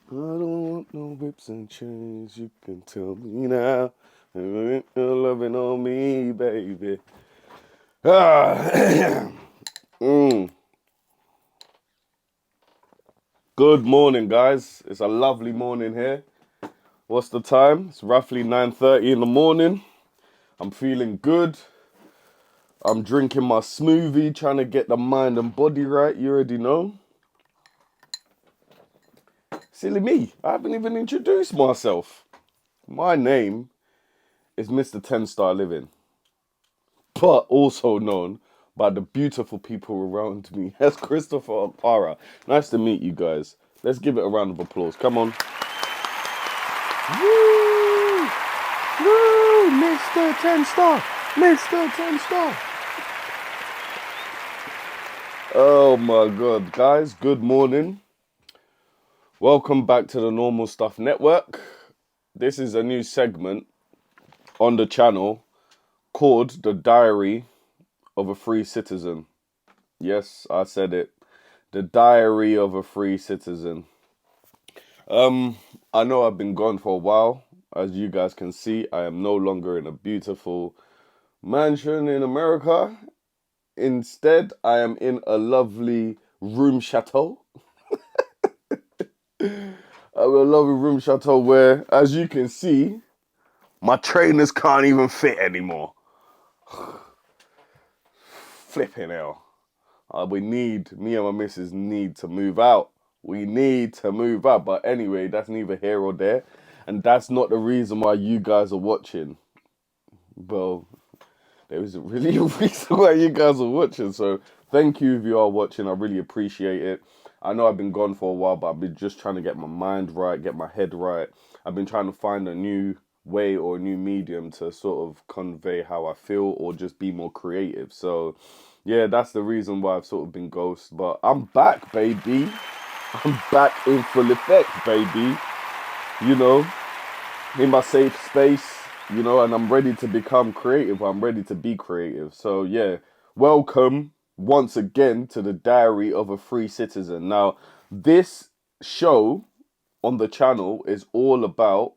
I don't want no whips and chains. You can tell me now. You're loving on me, baby. Ah. mm. Good morning, guys. It's a lovely morning here. What's the time? It's roughly 9:30 in the morning. I'm feeling good. I'm drinking my smoothie, trying to get the mind and body right. You already know. Silly me. I haven't even introduced myself. My name is Mr. 10 Star Living, but also known by the beautiful people around me as Christopher Okpara. Nice to meet you guys. Let's give it a round of applause. Come on. Woo! Woo! Mr. 10 Star! Mr. 10 Star! Oh my God, guys, good morning. Welcome back to the Normal Stuff Network. This is a new segment on the channel called The Diary of a Free Citizen. Yes, I said it. The Diary of a Free Citizen. I know I've been gone for a while. As you guys can see, I am no longer in a beautiful mansion in America. Instead, I am in a lovely room chateau. I'm in a lovely room chateau where, as you can see, my trainers can't even fit anymore. Flipping hell. Me and my missus need to move out. We need to move out. But anyway, that's neither here or there. And that's not the reason why you guys are watching. Well, there isn't really a reason why you guys are watching. So thank you if you are watching. I really appreciate it. I know I've been gone for a while, but I've been just trying to get my mind right, get my head right. I've been trying to find a new way or a new medium to sort of convey how I feel or just be more creative. So yeah, that's the reason why I've sort of been ghost. But I'm back, baby. I'm back in full effect, baby. You know, in my safe space, you know, and I'm ready to become creative. I'm ready to be creative. So yeah, welcome once again to the Diary of a Free Citizen. Now, this show on the channel is all about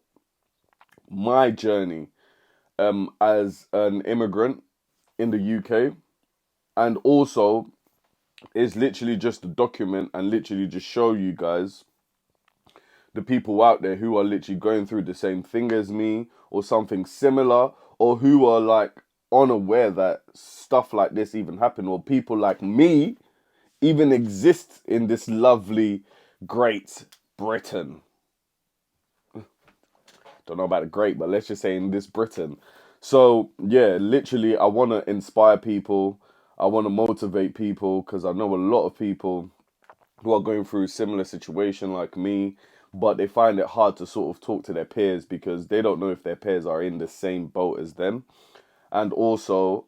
my journey as an immigrant in the UK, and also is literally just to document and literally just show you guys the people out there who are literally going through the same thing as me or something similar, or who are like unaware that stuff like this even happen, or people like me even exist in this lovely Great Britain. Don't know about the great, but let's just say in this Britain. So yeah, literally I want to inspire people. I want to motivate people because I know a lot of people who are going through a similar situation like me, but they find it hard to sort of talk to their peers because they don't know if their peers are in the same boat as them. And also,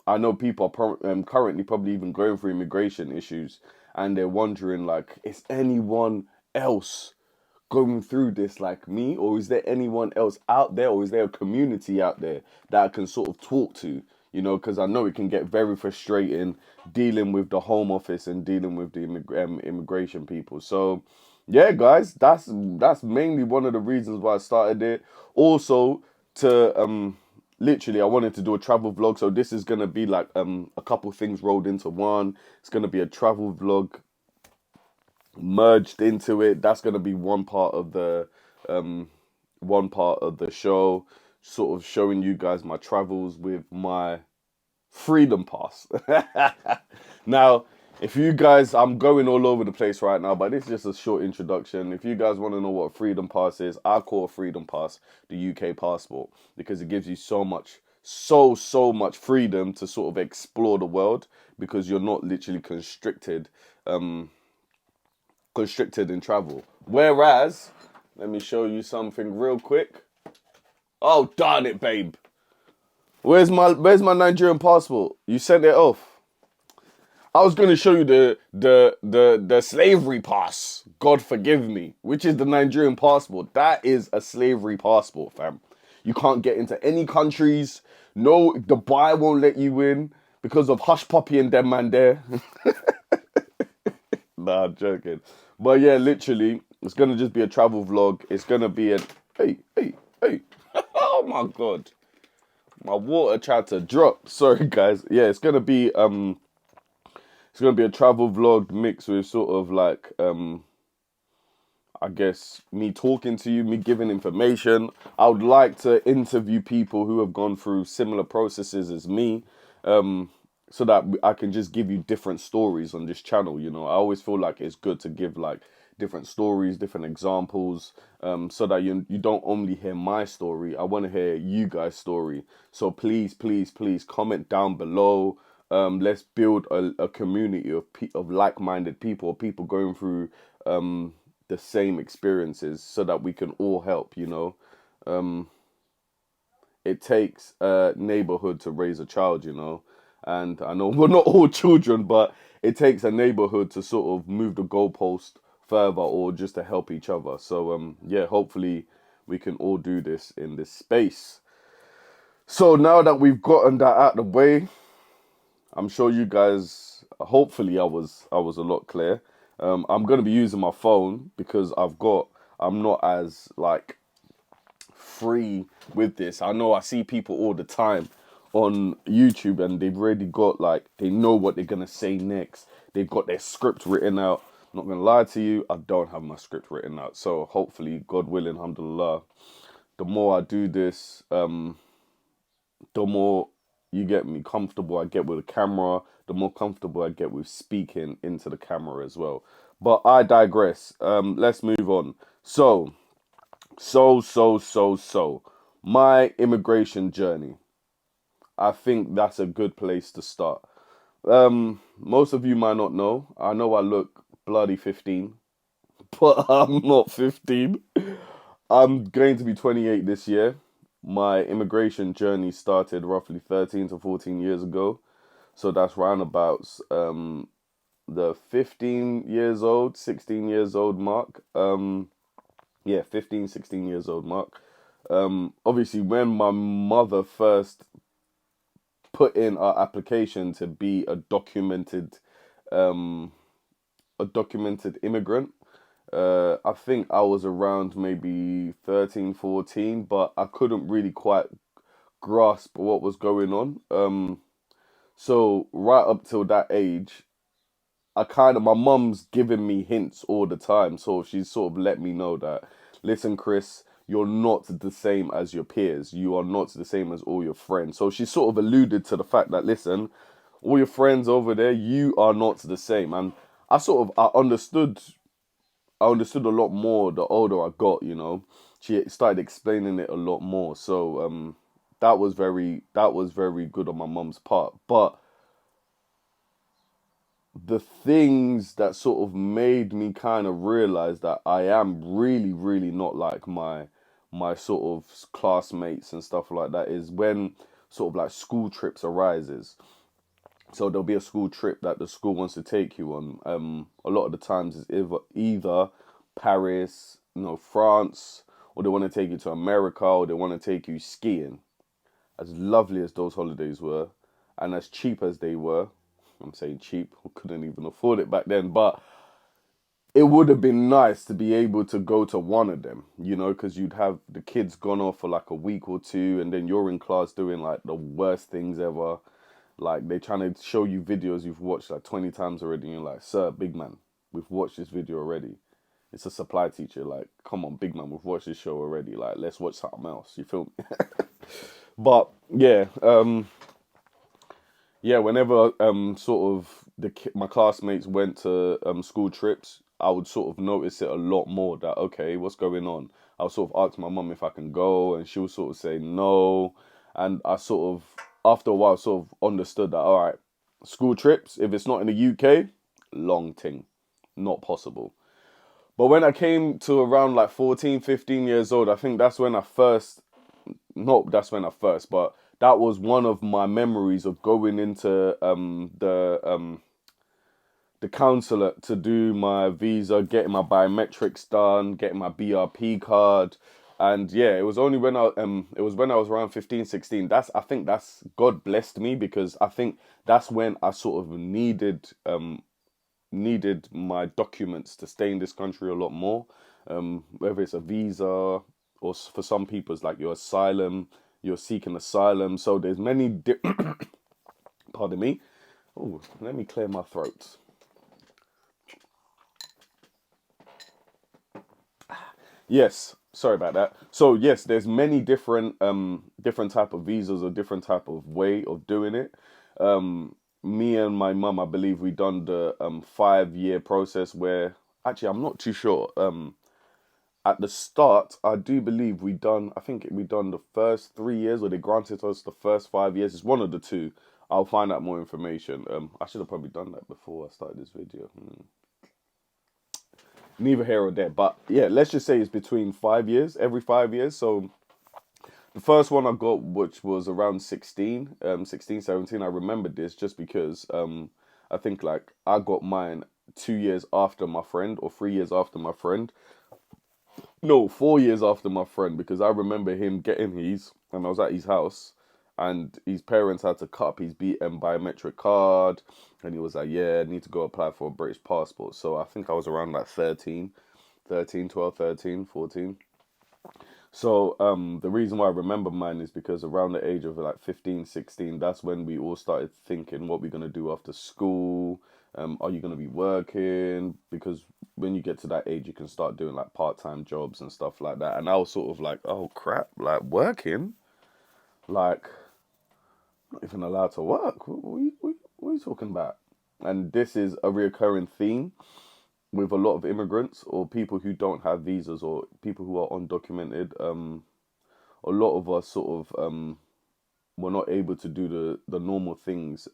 I know people are currently probably even going through immigration issues, and they're wondering like, is anyone else going through this like me, or is there anyone else out there, or is there a community out there that I can sort of talk to? You know, because I know it can get very frustrating dealing with the Home Office and dealing with the immigration people. So yeah, guys, that's mainly one of the reasons why I started it. Also, to literally I wanted to do a travel vlog, so this is gonna be like a couple things rolled into one. It's gonna be a travel vlog merged into it. That's going to be one part of the show, sort of showing you guys my travels with my freedom pass. Now, if you guys, I'm going all over the place right now, but this is just a short introduction. If you guys want to know what a freedom pass is, I call a freedom pass the UK passport, because it gives you so much freedom to sort of explore the world, because you're not literally constricted in travel. Whereas, let me show you something real quick. Oh, darn it, babe. Where's my Nigerian passport? You sent it off. I was going to show you the slavery pass. God forgive me. Which is the Nigerian passport. That is a slavery passport, fam. You can't get into any countries. No, Dubai won't let you in because of Hush Puppy and them man there. Nah, I'm joking. But yeah, literally, It's gonna just be a travel vlog. It's gonna be a hey. Oh my god, my water tried to drop. Sorry guys. Yeah, it's gonna be a travel vlog mixed with sort of like I guess me talking to you, me giving information. I would like to interview people who have gone through similar processes as me, so that I can just give you different stories on this channel. You know, I always feel like it's good to give like different stories, different examples, so that you don't only hear my story. I want to hear you guys' story. So please, please, please comment down below. Let's build a community of like-minded people going through the same experiences, so that we can all help. You know, it takes a neighborhood to raise a child. You know, and I know we're not all children, but it takes a neighborhood to sort of move the goalpost further, or just to help each other. So yeah, hopefully we can all do this in this space. So now that we've gotten that out of the way, I'm sure you guys. Hopefully, I was a lot clear. I'm gonna be using my phone because I'm not as like free with this. I know I see people all the time on YouTube, and they've already got like they know what they're gonna say next. They've got their script written out. I'm not gonna lie to you, I don't have my script written out. So hopefully, God willing, alhamdulillah, the more I do this, the more you get me comfortable I get with the camera, the more comfortable I get with speaking into the camera as well. But I digress. Let's move on. So, my immigration journey. I think that's a good place to start. Most of you might not know. I know I look bloody 15, but I'm not 15. I'm going to be 28 this year. My immigration journey started roughly 13 to 14 years ago. So that's roundabouts the 15 years old, 16 years old mark. Yeah, 15, 16 years old mark. Obviously, when my mother first put in our application to be um, a documented immigrant, I think I was around maybe 13, 14, but I couldn't really quite grasp what was going on. So right up till that age, my mum's giving me hints all the time. So she's sort of let me know that, listen, Chris, you're not the same as your peers. You are not the same as all your friends. So she sort of alluded to the fact that, listen, all your friends over there, you are not the same. And I understood a lot more the older I got, you know. She started explaining it a lot more. So that was very good on my mum's part. But the things that sort of made me kind of realize that I am really, really not like my sort of classmates and stuff like that is when sort of like school trips arises. So there'll be a school trip that the school wants to take you on. A lot of the times it's either Paris, France, or they want to take you to America, or they want to take you skiing. As lovely as those holidays were, and as cheap as they were, I'm saying cheap, we couldn't even afford it back then, but it would have been nice to be able to go to one of them, because you'd have the kids gone off for like a week or two, and then you're in class doing like the worst things ever. Like they're trying to show you videos you've watched like 20 times already, and you're like, sir, big man, we've watched this video already. It's a supply teacher, like, come on, big man, we've watched this show already. Like, let's watch something else. You feel me? But yeah, whenever sort of my classmates went to school trips, I would sort of notice it a lot more that, okay, what's going on? I'll sort of ask my mum if I can go, and she'll sort of say no. And I sort of, after a while, sort of understood that, all right, school trips, if it's not in the UK, long thing, not possible. But when I came to around like 14, 15 years old, I think that's when I first, not that's when I first, but that was one of my memories of going into the consulate to do my visa, getting my biometrics done, getting my BRP card. And yeah, it was when I was around 15, 16. I think that's God blessed me, because I think that's when I sort of needed needed my documents to stay in this country a lot more. Whether it's a visa or for some people it's like your asylum, you're seeking asylum. So there's many. Pardon me. Oh, let me clear my throat. Yes, sorry about that. So yes, there's many different type of visas or different type of way of doing it. Me and my mum, I believe we done the 5 year process where actually I'm not too sure. At the start, I do believe I think we done the first 3 years, or they granted us the first 5 years. It's one of the two. I'll find out more information. I should have probably done that before I started this video. Neither here or there, but yeah, let's just say it's between 5 years, every 5 years. So the first one I got, which was around 16, 16, 17, I remembered this just because I think like I got mine 2 years after my friend, or 3 years after my friend. No, 4 years after my friend, because I remember him getting his, and I was at his house, and his parents had to cut up his biometric card, and he was like, yeah, I need to go apply for a British passport. So I think I was around like 12, 13, 14. So the reason why I remember mine is because around the age of like 15, 16, that's when we all started thinking what we're going to do after school. Are you going to be working? Because when you get to that age, you can start doing like part-time jobs and stuff like that. And I was sort of like, oh crap, like working? Like, I'm not even allowed to work. What are you talking about? And this is a reoccurring theme with a lot of immigrants or people who don't have visas or people who are undocumented. A lot of us sort of were not able to do the normal things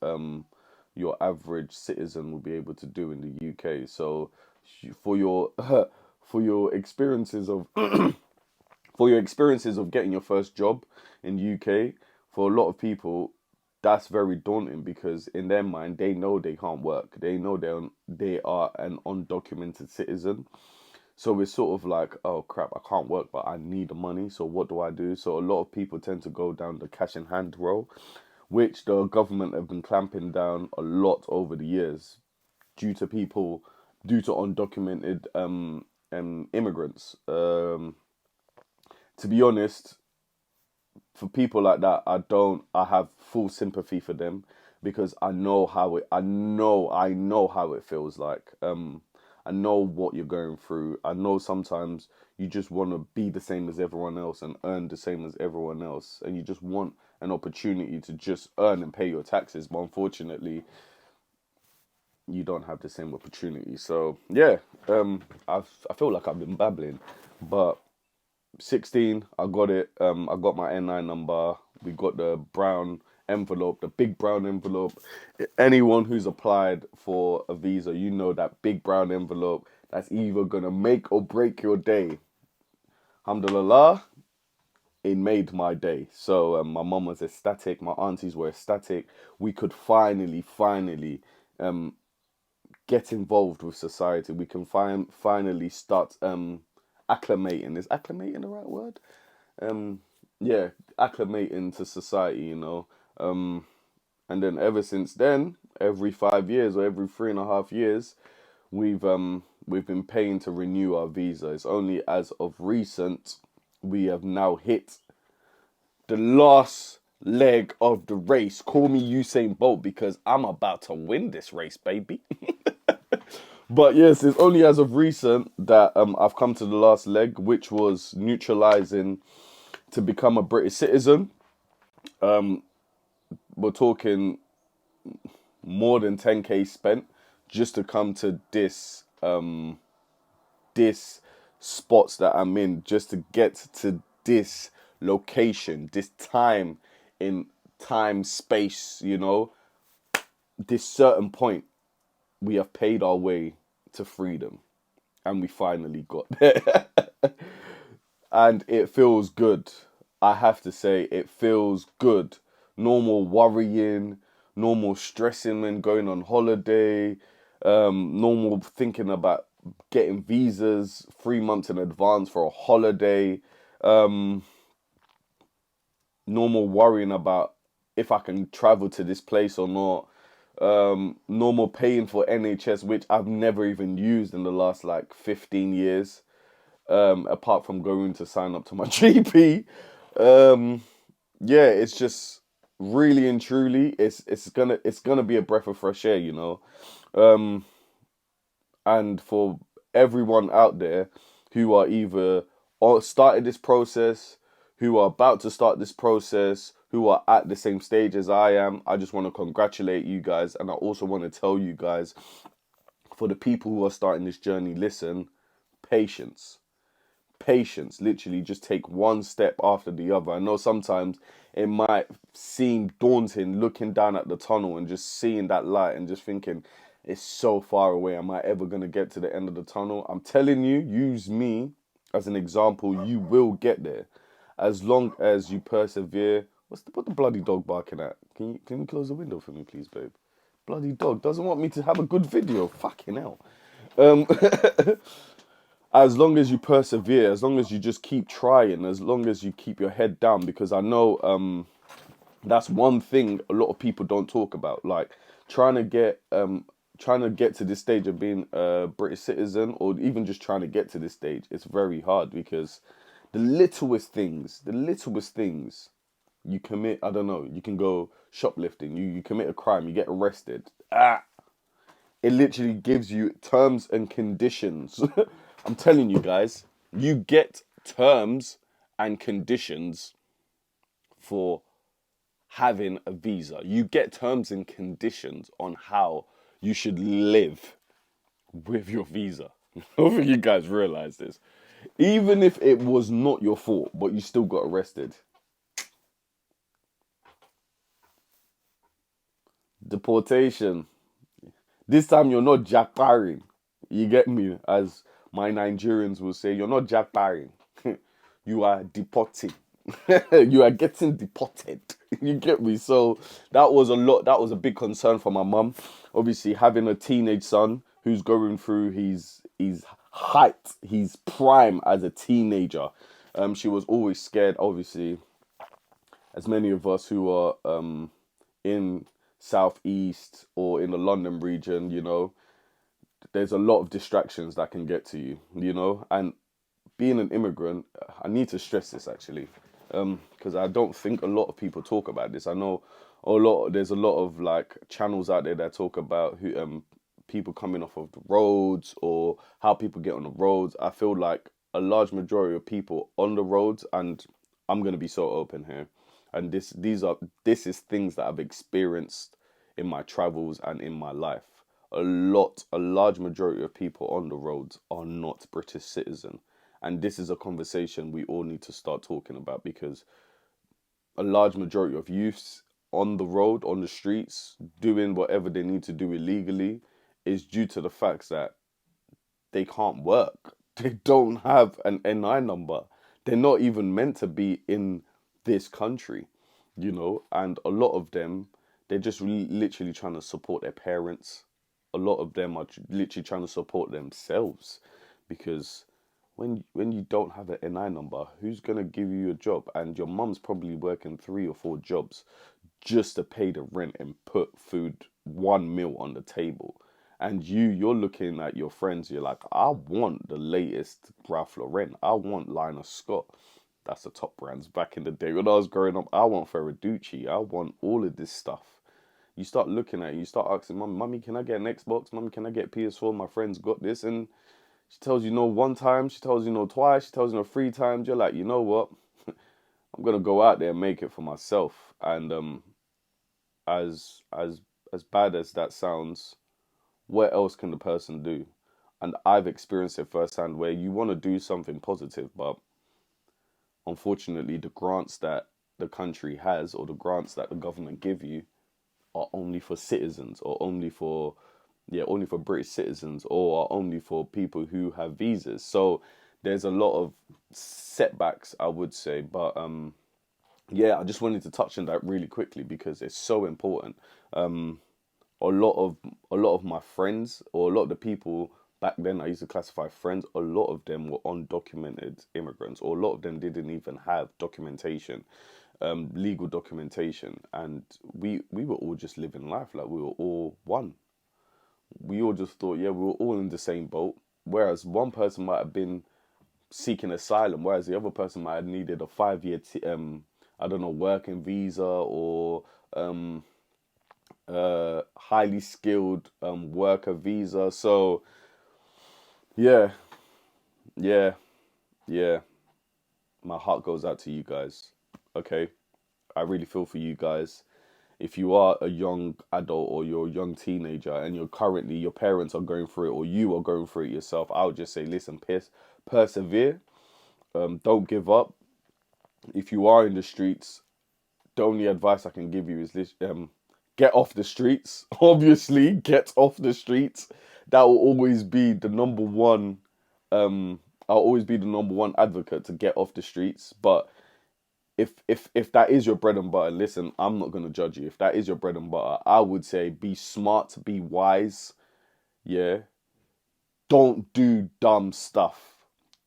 your average citizen will be able to do in the UK. So for your for your experiences of for your experiences of getting your first job in UK, for a lot of people, that's very daunting because in their mind they know they can't work. They know they are an undocumented citizen. So it's sort of like, oh crap, I can't work, but I need the money. So what do I do? So a lot of people tend to go down the cash in hand role, which the government have been clamping down a lot over the years due to people, due to undocumented immigrants. To be honest, for people like that, I have full sympathy for them because I know how it feels like. I know what you're going through. I know sometimes you just want to be the same as everyone else and earn the same as everyone else, and you just want an opportunity to just earn and pay your taxes. But unfortunately, you don't have the same opportunity. So yeah, I feel like I've been babbling, but 16, I got it. I got my N9 number. We got the brown envelope, the big brown envelope. Anyone who's applied for a visa, you know that big brown envelope that's either gonna make or break your day. Alhamdulillah, it made my day. So my mum was ecstatic. My aunties were ecstatic. We could finally get involved with society. We can finally start acclimating. Is acclimating the right word? Yeah, acclimating to society, you know. And then ever since then, every 5 years or every 3.5 years, we've been paying to renew our visa. It's only as of recent we have now hit the last leg of the race. Call me Usain Bolt because I'm about to win this race, baby. But yes, it's only as of recent that I've come to the last leg, which was neutralizing to become a British citizen. We're talking more than 10k spent just to come to this spots that I'm in, just to get to this location, this time in time space, you know, this certain point. We have paid our way to freedom, and we finally got there. And it feels good. I have to say, it feels good. Normal worrying, normal stressing when going on holiday, normal thinking about getting visas 3 months in advance for a holiday, normal worrying about if I can travel to this place or not. Normal paying for NHS, which I've never even used in the last like 15 years, apart from going to sign up to my GP. Um, yeah, it's just really and truly, it's gonna be a breath of fresh air, you know. Um, and for everyone out there who are either or started this process, who are about to start this process, who are at the same stage as I am, I just want to congratulate you guys. And I also want to tell you guys, for the people who are starting this journey, listen, patience. Patience. Literally, just take one step after the other. I know sometimes it might seem daunting looking down at the tunnel and just seeing that light and just thinking, it's so far away. Am I ever going to get to the end of the tunnel? I'm telling you, use me as an example. You will get there. As long as you persevere. What the bloody dog barking at? Can you close the window for me, please, babe? Bloody dog doesn't want me to have a good video. Fucking hell. Um, as long as you persevere, as long as you just keep trying, as long as you keep your head down, because I know that's one thing a lot of people don't talk about, like trying to get to this stage of being a British citizen, or even just trying to get to this stage. It's very hard because the littlest things you commit, I don't know, you can go shoplifting, you commit a crime, you get arrested. It literally gives you terms and conditions. I'm telling you guys, you get terms and conditions for having a visa. You get terms and conditions on how you should live with your visa. I don't think you guys realize this. Even if it was not your fault, but you still got arrested. Deportation. This time you're not jackbarring. You get me? As my Nigerians will say, you're not jackbarring. You are deporting. You are getting deported. You get me? So that was a lot. That was a big concern for my mum. Obviously, having a teenage son who's going through his height, his prime as a teenager. She was always scared. Obviously, as many of us who are in southeast or in the London region, you know, there's a lot of distractions that can get to you, you know, and being an immigrant, I need to stress this actually, because I don't think a lot of people talk about this. I know there's a lot of like channels out there that talk about who people coming off of the roads or how people get on the roads. I feel like a large majority of people on the roads, and I'm gonna be so open here, and this is things that I've experienced in my travels and in my life. A large majority of people on the roads are not British citizen. And this is a conversation we all need to start talking about, because a large majority of youths on the road, on the streets, doing whatever they need to do illegally is due to the fact that they can't work. They don't have an NI number. They're not even meant to be in this country, you know, and a lot of them, they're just literally trying to support their parents. A lot of them are literally trying to support themselves, because when you don't have an NI number, who's gonna give you a job? And your mum's probably working 3 or 4 jobs just to pay the rent and put food, one meal on the table. And you're looking at your friends, you're like, I want the latest Ralph Lauren. I want Liner Scott. That's the top brands back in the day. When I was growing up, I want Ferraducci. I want all of this stuff. You start looking at it, you start asking, Mummy, can I get an Xbox? Mummy, can I get PS4? My friend's got this. And she tells you no one time, she tells you no twice, she tells you no 3 times. You're like, you know what? I'm gonna go out there and make it for myself. And as as as bad as that sounds, what else can the person do? And I've experienced it firsthand, where you want to do something positive, but unfortunately, the grants that the country has, or the grants that the government give you, are only for citizens, or only for British citizens, or are only for people who have visas. So there's a lot of setbacks, I would say. But yeah, I just wanted to touch on that really quickly because it's so important. A lot of my friends, or a lot of the people back then I used to classify friends, a lot of them were undocumented immigrants, or a lot of them didn't even have documentation. legal documentation, and we were all just living life like we were all one. We all just thought, yeah, we were all in the same boat. Whereas one person might have been seeking asylum, whereas the other person might have needed a 5 year, I don't know, working visa or highly skilled worker visa. So yeah, yeah, yeah. My heart goes out to you guys. Okay, I really feel for you guys. If you are a young adult or you're a young teenager and you're currently your parents are going through it or you are going through it yourself, I would just say, listen, persevere. Don't give up. If you are in the streets, the only advice I can give you is this: get off the streets. Obviously, get off the streets. That will always be the number one. I'll always be the number one advocate to get off the streets. But if that is your bread and butter, listen, I'm not gonna judge you. If that is your bread and butter, I would say be smart, be wise. Yeah, don't do dumb stuff.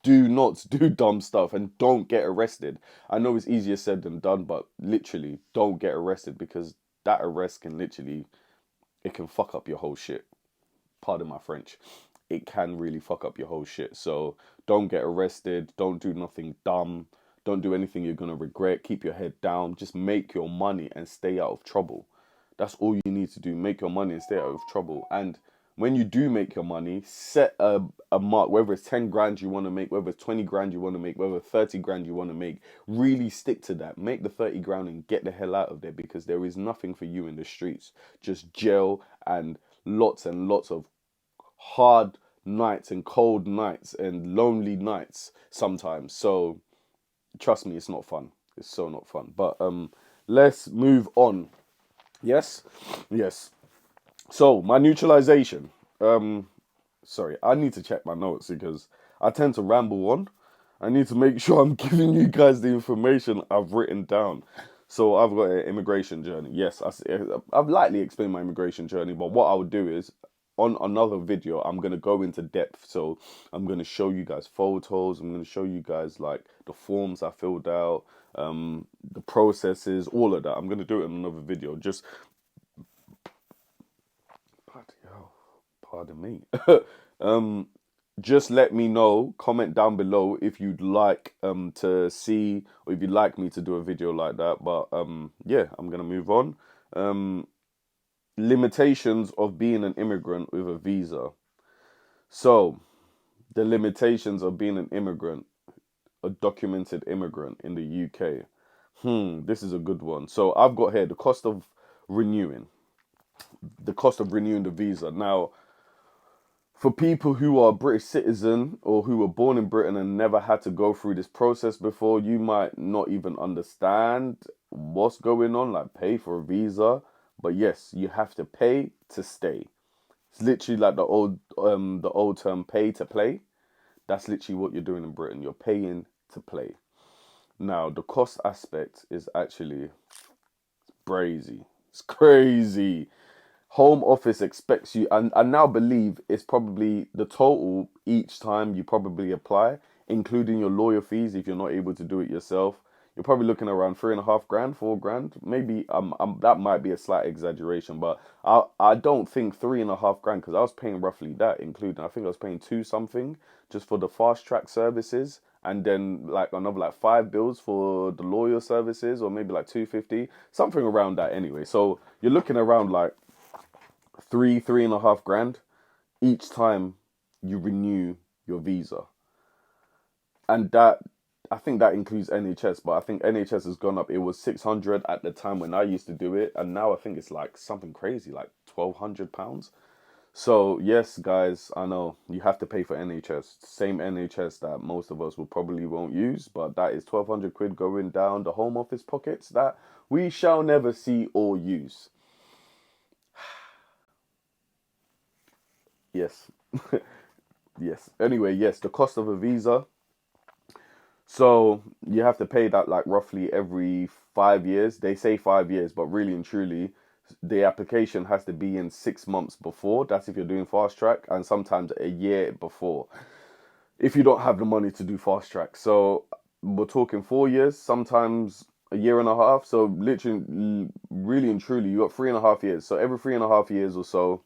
Do not do dumb stuff and don't get arrested. I know it's easier said than done, but literally don't get arrested because that arrest can literally it can fuck up your whole shit. Pardon my French. It can really fuck up your whole shit. So don't get arrested. Don't do nothing dumb. Don't do anything you're gonna regret. Keep your head down. Just make your money and stay out of trouble. That's all you need to do. Make your money and stay out of trouble. And when you do make your money, set a mark, whether it's 10 grand you want to make, whether it's 20 grand you want to make, whether 30 grand you want to make. Really stick to that. Make the 30 grand and get the hell out of there because there is nothing for you in the streets. Just jail and lots of hard nights and cold nights and lonely nights sometimes. So trust me, it's not fun. It's so not fun. But let's move on. Yes? Yes. So, my neutralization. Sorry, I need to check my notes because I tend to ramble on. I need to make sure I'm giving you guys the information I've written down. So, I've got an immigration journey. Yes, I've lightly explained my immigration journey, but what I would do is on another video, I'm going to go into depth. So, I'm going to show you guys photos. I'm going to show you guys like the forms I filled out, the processes, all of that. I'm going to do it in another video. Just pardon me. Just let me know. Comment down below if you'd like to see or if you'd like me to do a video like that. But yeah, I'm gonna move on. Limitations of being an immigrant with a visa. So the limitations of being an immigrant, a documented immigrant in the UK. This is a good one. So I've got here the cost of renewing. The cost of renewing the visa. Now, for people who are British citizen or who were born in Britain and never had to go through this process before, you might not even understand what's going on, like pay for a visa. But yes, you have to pay to stay. It's literally like the old term pay to play. That's literally what you're doing in Britain. You're paying to play. Now, the cost aspect is actually crazy. It's crazy. Home Office expects you, and I now believe it's probably the total each time you probably apply, including your lawyer fees if you're not able to do it yourself. You're probably looking around 3.5 grand, 4 grand, maybe. That might be a slight exaggeration, but I don't think 3.5 grand because I was paying roughly that, including I think I was paying two something just for the fast track services, and then like another like 5 bills for the lawyer services, or maybe like 250, something around that anyway. So you're looking around like 3.5 grand each time you renew your visa. And that, I think that includes NHS, but I think NHS has gone up. It was 600 at the time when I used to do it, and now I think it's like something crazy, like £1,200. So yes, guys, I know you have to pay for NHS, same NHS that most of us will probably won't use, but that is 1,200 quid going down the Home Office pockets that we shall never see or use. Yes. Yes. Anyway, yes, the cost of a visa. So you have to pay that like roughly every 5 years. They say 5 years, but really and truly, the application has to be in 6 months before. That's if you're doing fast track, and sometimes a year before, if you don't have the money to do fast track. So we're talking 4 years. Sometimes a year and a half. So literally, really and truly, you got 3.5 years. So every 3.5 years or so,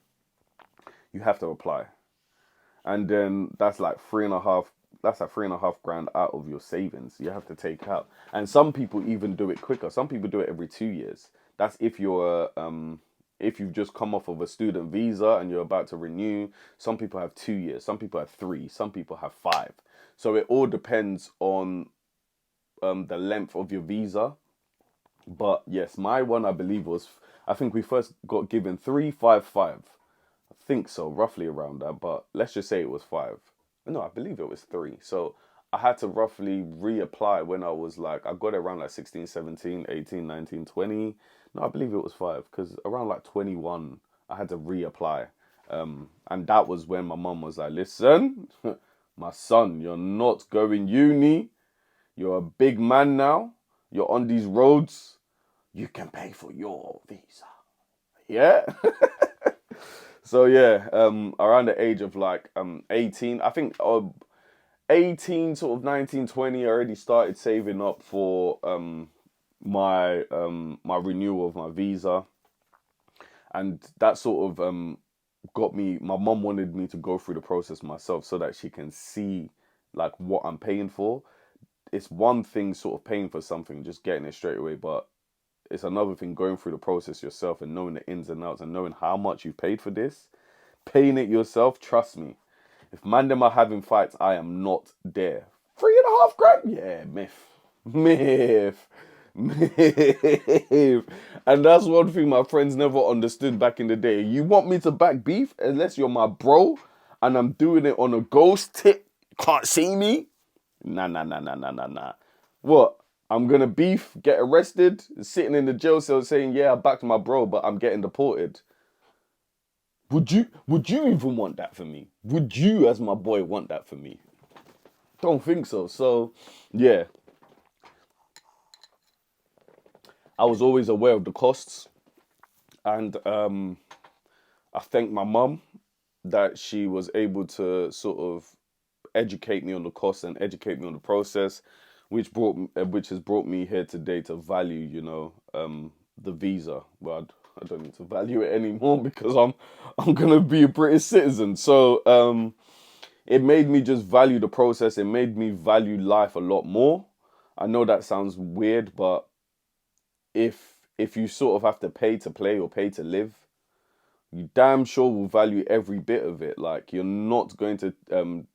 you have to apply, and then that's like three and a half. That's like 3.5 grand out of your savings you have to take out. And some people even do it quicker. Some people do it every 2 years. That's if you've just come off of a student visa and you're about to renew. Some people have 2 years. Some people have three. Some people have five. So it all depends on the length of your visa. But yes, my one I believe was, I think we first got given 355. I think so, roughly around that. But let's just say it was five. No, I believe it was three. So I had to roughly reapply when I was like, I got it around like 16, 17, 18, 19, 20. No, I believe it was five, because around like 21, I had to reapply. And that was when my mum was like, listen, my son, you're not going uni. You're a big man now. You're on these roads. You can pay for your visa. Yeah. So yeah, around the age of like 18, I think 18, sort of 19, 20, I already started saving up for my renewal of my visa. And that sort of got me, my mum wanted me to go through the process myself so that she can see like what I'm paying for. It's one thing sort of paying for something, just getting it straight away, but it's another thing going through the process yourself and knowing the ins and outs and knowing how much you paid for this. Paying it yourself, trust me. If man them are having fights, I am not there. 3.5 grand? Yeah, myth. And that's one thing my friends never understood back in the day. You want me to back beef unless you're my bro and I'm doing it on a ghost tip, can't see me? Nah. What? I'm gonna beef, get arrested, sitting in the jail cell saying, yeah, I backed my bro, but I'm getting deported. Would you even want that for me? Would you, as my boy, want that for me? Don't think so. So, yeah. I was always aware of the costs. And I thank my mum that she was able to sort of educate me on the costs and educate me on the process, which has brought me here today to value, the visa. Well, I don't need to value it anymore because I'm gonna be a British citizen. So it made me just value the process. It made me value life a lot more. I know that sounds weird, but if you sort of have to pay to play or pay to live, you damn sure will value every bit of it. Like, you're not going to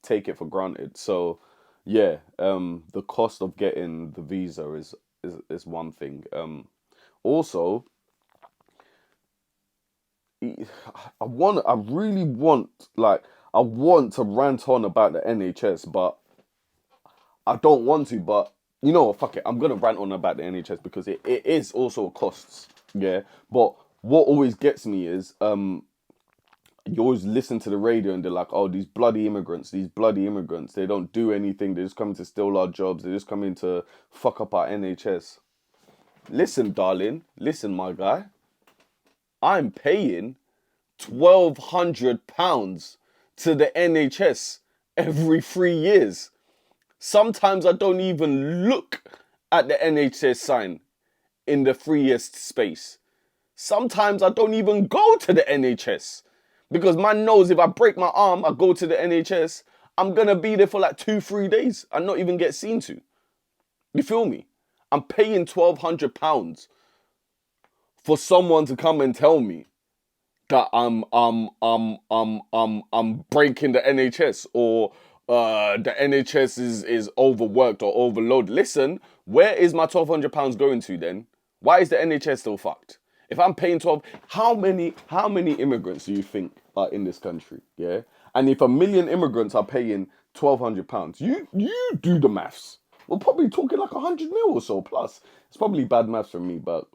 take it for granted. So yeah, the cost of getting the visa is one thing. Also, I really want, like, I want to rant on about the NHS, but I don't want to. But you know what, fuck it, I'm gonna rant on about the NHS because it is also costs. Yeah, but what always gets me is you always listen to the radio and they're like, oh, these bloody immigrants, they don't do anything, they just come to steal our jobs, they just come in to fuck up our NHS. Listen, darling, listen, my guy, I'm paying £1,200 to the NHS every 3 years. Sometimes I don't even look at the NHS sign in the 3 years space. Sometimes I don't even go to the NHS because man knows if I break my arm, I go to the NHS, I'm gonna be there for like 2-3 days and not even get seen to. You feel me? I'm paying £1,200 for someone to come and tell me that I'm breaking the NHS, or the NHS is overworked or overloaded. Listen, where is my £1,200 going to then? Why is the NHS still fucked? If I'm paying 12, how many immigrants do you think are in this country? Yeah, and if 1 million immigrants are paying £1,200, you do the maths. We're probably talking like 100 mil or so plus. It's probably bad maths from me, but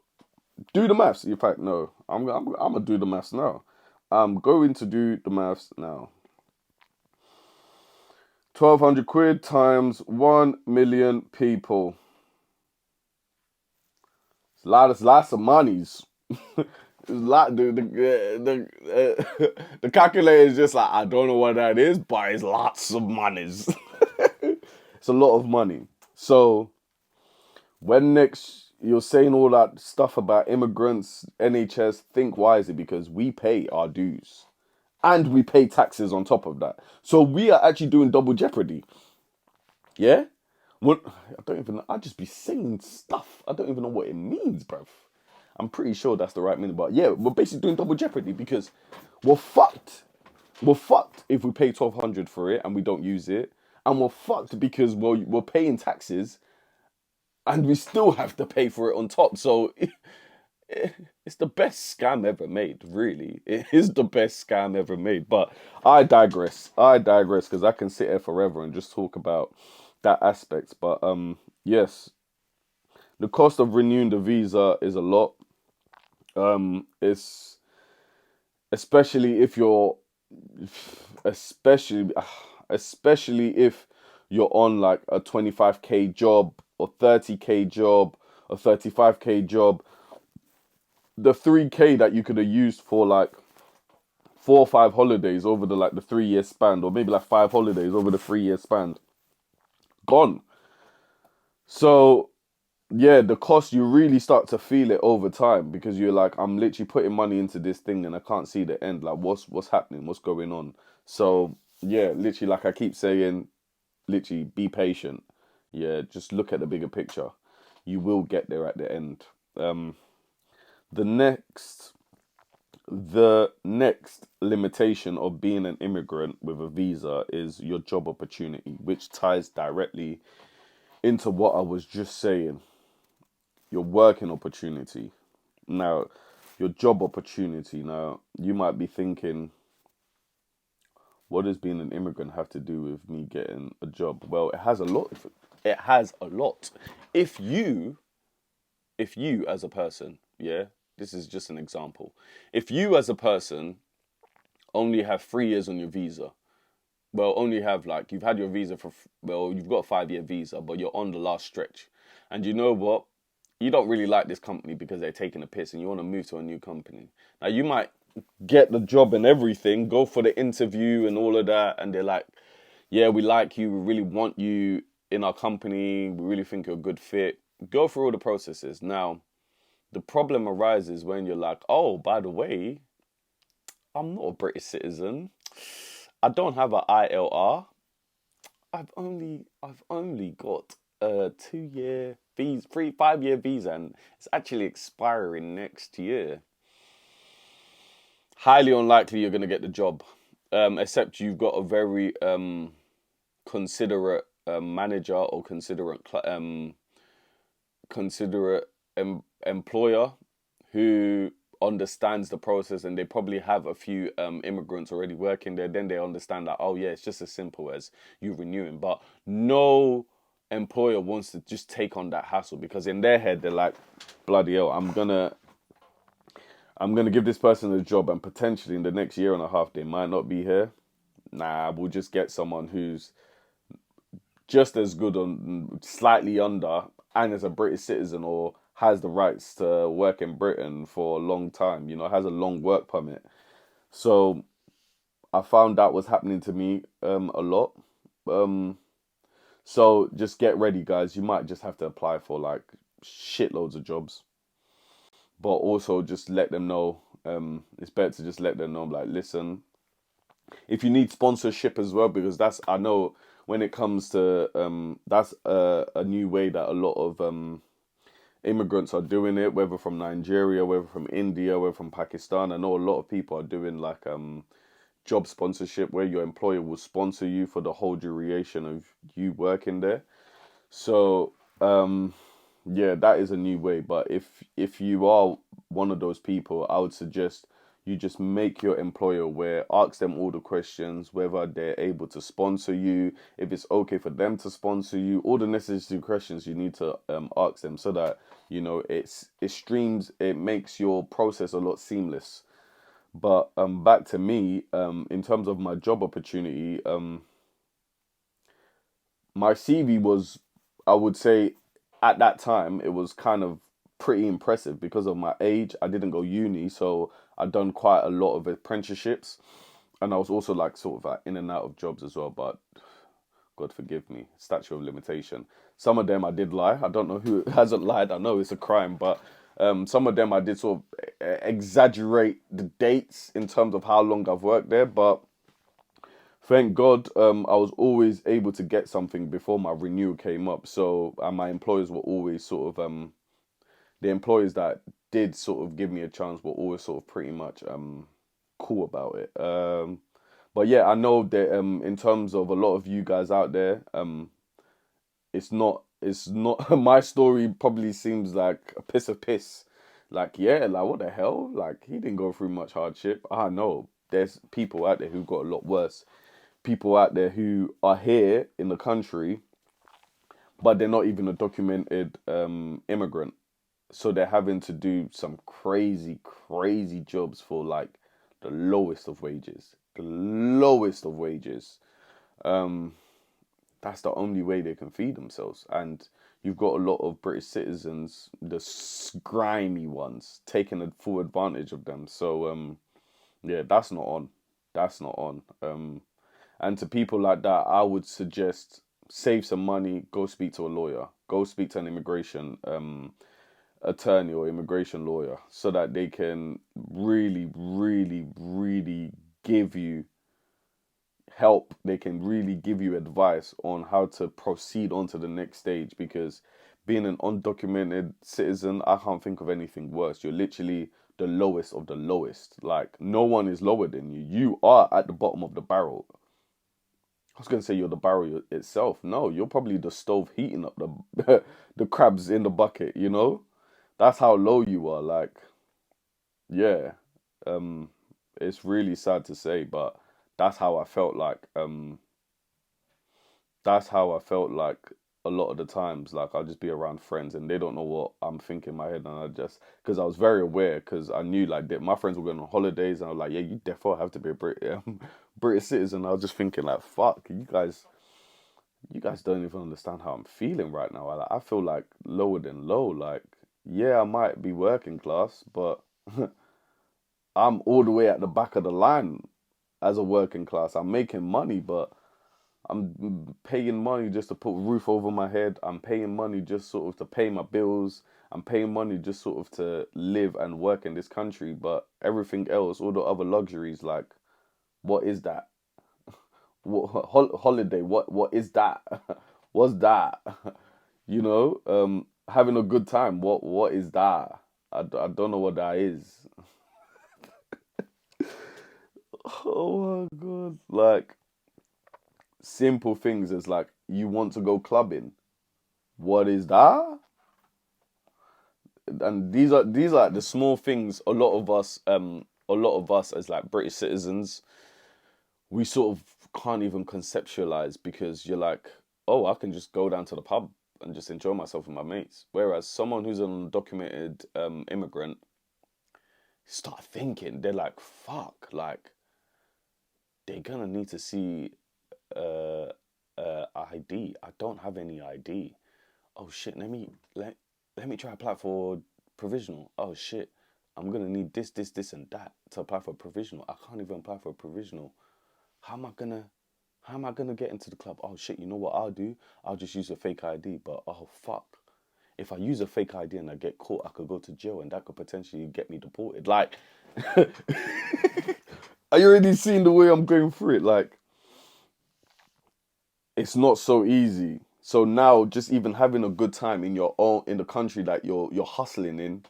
do the maths. In fact, no, I'm gonna do the maths now. I'm going to do the maths now. 1,200 quid times 1 million people. It's lots of monies. The calculator is just like, I don't know what that is, but it's lots of monies. It's a lot of money. So when next you're saying all that stuff about immigrants, NHS. Think wisely, because we pay our dues and we pay taxes on top of that. So we are actually doing double jeopardy. Yeah. What I don't even. I just be saying stuff. I don't even know what it means, bruv. I'm pretty sure that's the right meaning, but yeah, we're basically doing double jeopardy because we're fucked. We're fucked if we pay 1,200 for it and we don't use it, and we're fucked because we're paying taxes and we still have to pay for it on top. So it's the best scam ever made, really. It is the best scam ever made. But I digress. I digress because I can sit here forever and just talk about that aspect. But yes, the cost of renewing the visa is a lot. It's especially if you're, especially, especially if you're on like a 25K job or 30K job or 35K job. The 3K that you could have used for like 4 or 5 holidays over the 3 year span, or maybe like 5 holidays over the 3 year span, gone. So yeah, the cost, you really start to feel it over time because you're like, I'm literally putting money into this thing and I can't see the end. Like, what's happening? What's going on? So yeah, literally, like I keep saying, literally be patient. Yeah, just look at the bigger picture. You will get there at the end. Um, the next the next limitation of being an immigrant with a visa is your job opportunity, which ties directly into what I was just saying. Your working opportunity. Now, your job opportunity. Now, you might be thinking, what does being an immigrant have to do with me getting a job? Well, it has a lot. It has a lot. If you, if you as a person, yeah, this is just an example. If you as a person only have 3 years on your visa, well, only have like, you've had your visa for, well, you've got a 5 year visa, but you're on the last stretch. And you know what? You don't really like this company because they're taking a piss and you want to move to a new company. Now, you might get the job and everything, go for the interview and all of that, and they're like, yeah, we like you, we really want you in our company, we really think you're a good fit. Go through all the processes. Now, the problem arises when you're like, oh, by the way, I'm not a British citizen. I don't have an ILR. I've only got a 2 year visa, 5 year visa, and it's actually expiring next year. Highly unlikely you're gonna get the job, except you've got a very considerate manager or considerate employer who understands the process, and they probably have a few immigrants already working there. Then they understand that, oh yeah, it's just as simple as you renewing. But no employer wants to just take on that hassle, because in their head they're like, bloody hell, I'm gonna give this person a job and potentially in the next year and a half they might not be here. Nah, we'll just get someone who's just as good on slightly under and is a British citizen or has the rights to work in Britain for a long time, has a long work permit. So I found that was happening to me a lot. Um, so just get ready, guys. You might just have to apply for like shitloads of jobs, but also just let them know. It's better to just let them know, like, listen, if you need sponsorship as well, because that's, I know when it comes to that's a new way that a lot of immigrants are doing it, whether from Nigeria, whether from India, whether from Pakistan. I know a lot of people are doing like job sponsorship, where your employer will sponsor you for the whole duration of you working there. So yeah, that is a new way. But if you are one of those people, I would suggest you just make your employer aware, ask them all the questions, whether they're able to sponsor you, if it's okay for them to sponsor you, all the necessary questions you need to ask them, so that it makes your process a lot seamless. But back to me, in terms of my job opportunity, my CV was, I would say, at that time, it was kind of pretty impressive because of my age. I didn't go uni, so I'd done quite a lot of apprenticeships, and I was also like sort of like in and out of jobs as well. But God forgive me, statute of limitation. Some of them I did lie. I don't know who hasn't lied. I know it's a crime, but some of them I did sort of exaggerate the dates in terms of how long I've worked there. But thank God, I was always able to get something before my renewal came up. So my employers were always sort of the employers that did sort of give me a chance were always sort of pretty much cool about it. But yeah, I know that in terms of a lot of you guys out there, it's not my story probably seems like a piss of piss. Like, yeah, like what the hell? Like he didn't go through much hardship. I know there's people out there who got a lot worse. People out there who are here in the country, but they're not even a documented immigrant. So they're having to do some crazy, crazy jobs for like the lowest of wages. The lowest of wages. Um, that's the only way they can feed themselves. And you've got a lot of British citizens, the grimy ones, taking a full advantage of them. So yeah, that's not on. That's not on. And to people like that, I would suggest save some money, go speak to a lawyer, go speak to an immigration attorney or immigration lawyer, so that they can really, really, really give you help. They can really give you advice on how to proceed on to the next stage, because being an undocumented citizen, I can't think of anything worse. You're literally the lowest of the lowest. Like, no one is lower than you. You are at the bottom of the barrel. I was gonna say you're the barrel itself. No, you're probably the stove heating up the the crabs in the bucket. You know, that's how low you are. Like, yeah, um, it's really sad to say, but that's how I felt like. That's how I felt like a lot of the times. Like, I'll just be around friends and they don't know what I'm thinking in my head, and I just, because I was very aware, because I knew like that my friends were going on holidays, and I was like, yeah, you definitely have to be a British citizen. I was just thinking like, fuck, you guys don't even understand how I'm feeling right now. I feel like lower than low. Like, yeah, I might be working class, but I'm all the way at the back of the line as a working class. I'm making money, but I'm paying money just to put a roof over my head. I'm paying money just sort of to pay my bills. I'm paying money just sort of to live and work in this country. But everything else, all the other luxuries, like, what is that? What holiday? What is that? What's that? You know, having a good time. What is that? I don't know what that is. Oh my god! Like, simple things as like, you want to go clubbing. What is that? And these are the small things. A lot of us as like British citizens, we sort of can't even conceptualize, because you're like, oh, I can just go down to the pub and just enjoy myself with my mates. Whereas someone who's an undocumented immigrant start thinking, they're like, fuck, like they're gonna need to see uh, ID. I don't have any ID. Oh shit, let me try apply for provisional. Oh shit, I'm gonna need this, and that to apply for provisional. I can't even apply for a provisional. How am I gonna how am I gonna get into the club? Oh shit, you know what I'll do? I'll just use a fake ID. But oh fuck. If I use a fake ID and I get caught, I could go to jail, and that could potentially get me deported. Like, are you already seeing the way I'm going through it? Like, it's not so easy. So now, just even having a good time in your own in the country that you're hustling in,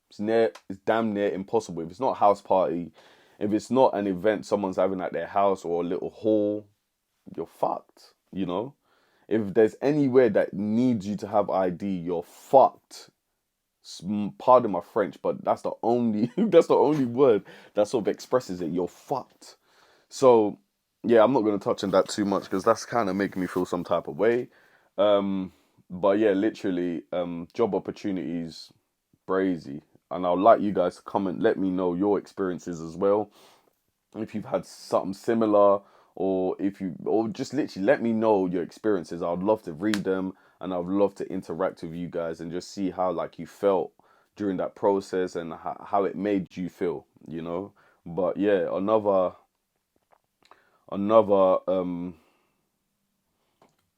it's damn near impossible. If it's not a house party, if it's not an event someone's having at their house or a little hall, you're fucked. You know, if there's anywhere that needs you to have ID, you're fucked. Pardon my French, but that's the only that's the only word that sort of expresses it. You're fucked. So yeah, I'm not going to touch on that too much, because that's kind of making me feel some type of way. Um, but yeah, literally, job opportunities, brazy. And I'd like you guys to comment, let me know your experiences as well. If you've had something similar, or or just literally let me know your experiences. I'd love to read them, and I'd love to interact with you guys and just see how like you felt during that process, and how it made you feel, you know. But yeah, another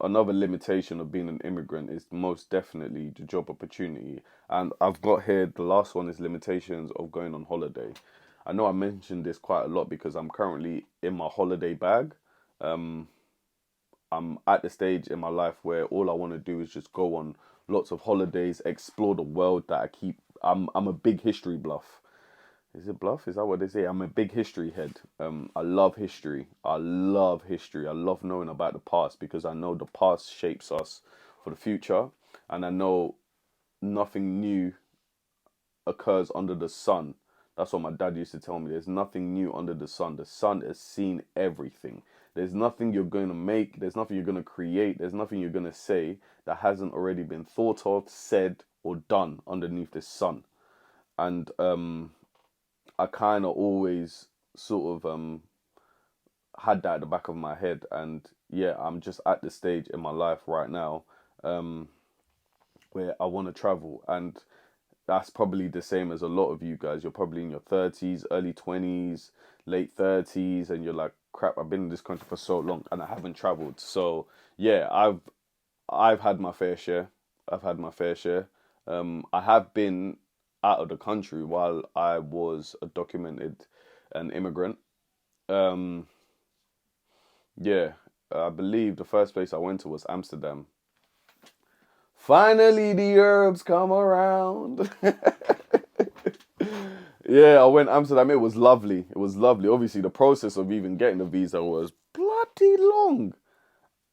another limitation of being an immigrant is most definitely the job opportunity. And I've got here, the last one is limitations of going on holiday. I know I mentioned this quite a lot because I'm currently in my holiday bag. Um, I'm at the stage in my life where all I want to do is just go on lots of holidays, explore the world that I keep. I'm a big history bluff. Is it bluff? Is that what they say? I'm a big history head. I love history. I love history. I love knowing about the past because I know the past shapes us for the future, and I know nothing new occurs under the sun. That's what my dad used to tell me. There's nothing new under the sun. The sun has seen everything. There's nothing you're going to make. There's nothing you're going to create. There's nothing you're going to say that hasn't already been thought of, said, or done underneath the sun. And I kind of always sort of had that at the back of my head. And yeah, I'm just at the stage in my life right now where I want to travel. And that's probably the same as a lot of you guys. You're probably in your 30s, early 20s, late 30s, and you're like, crap, I've been in this country for so long and I haven't traveled. So yeah, I've had my fair share. I've had my fair share. I have been out of the country while I was a documented an immigrant. Um, yeah, I believe the first place I went to was Amsterdam. Finally, the herbs come around. Yeah, I went to Amsterdam. It was lovely. It was lovely. Obviously, the process of even getting a visa was bloody long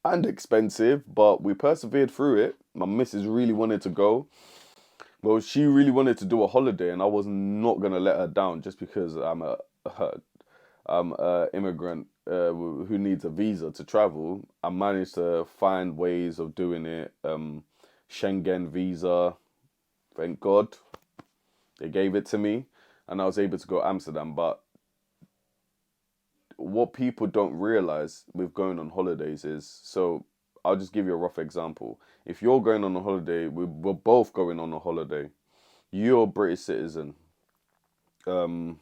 and expensive, but we persevered through it. My missus really wanted to go. Well, she really wanted to do a holiday, and I was not gonna let her down just because I'm a immigrant who needs a visa to travel. I managed to find ways of doing it. Schengen visa, thank God, they gave it to me, and I was able to go to Amsterdam. But what people don't realize with going on holidays is, so I'll just give you a rough example. If you're going on a holiday, we're both going on a holiday. You're a British citizen. If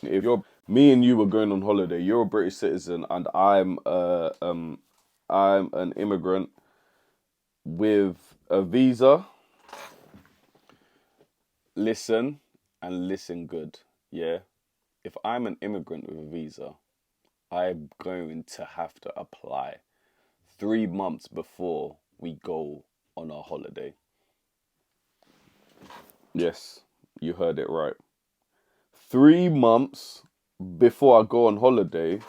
you're me and you were going on holiday, you're a British citizen, and I'm an immigrant with a visa. Listen and listen good, yeah. If I'm an immigrant with a visa, I'm going to have to apply 3 months before we go on our holiday. Yes, you heard it right. 3 months before I go on holiday,